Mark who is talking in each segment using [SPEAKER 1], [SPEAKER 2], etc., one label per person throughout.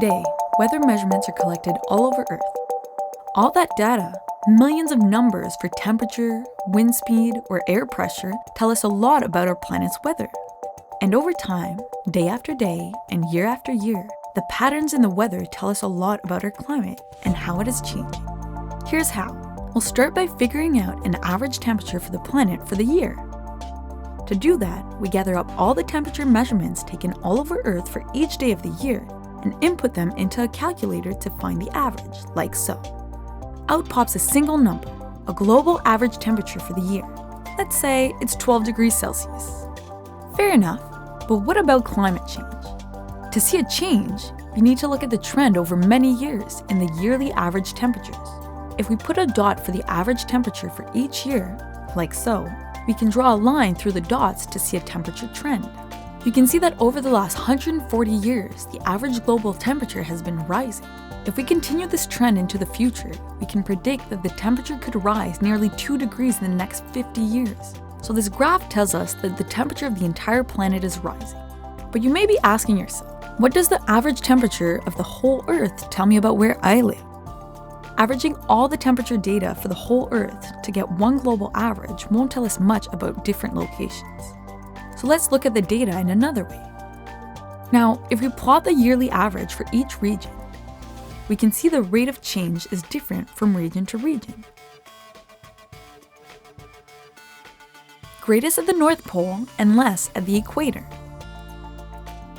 [SPEAKER 1] day, weather measurements are collected all over Earth. All that data, millions of numbers for temperature, wind speed, or air pressure, tell us a lot about our planet's weather. And over time, day after day and year after year, the patterns in the weather tell us a lot about our climate and how it is changing. Here's how. We'll start by figuring out an average temperature for the planet for the year. To do that, we gather up all the temperature measurements taken all over Earth for each day of the year and input them into a calculator to find the average, like so. Out pops a single number, a global average temperature for the year. Let's say it's 12 degrees Celsius. Fair enough, but what about climate change? To see a change, you need to look at the trend over many years in the yearly average temperatures. If we put a dot for the average temperature for each year, like so, we can draw a line through the dots to see a temperature trend. You can see that over the last 140 years, the average global temperature has been rising. If we continue this trend into the future, we can predict that the temperature could rise nearly 2 degrees in the next 50 years. So this graph tells us that the temperature of the entire planet is rising. But you may be asking yourself, what does the average temperature of the whole Earth tell me about where I live? Averaging all the temperature data for the whole Earth to get one global average won't tell us much about different locations. So let's look at the data in another way. Now, if we plot the yearly average for each region, we can see the rate of change is different from region to region. Greatest at the North Pole and less at the equator.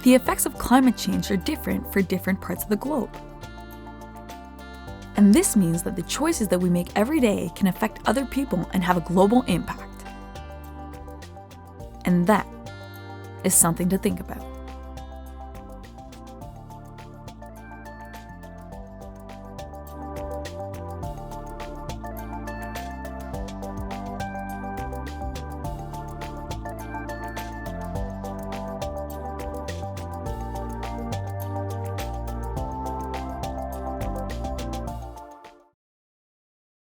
[SPEAKER 1] The effects of climate change are different for different parts of the globe. And this means that the choices that we make every day can affect other people and have a global impact. And that is something to think about.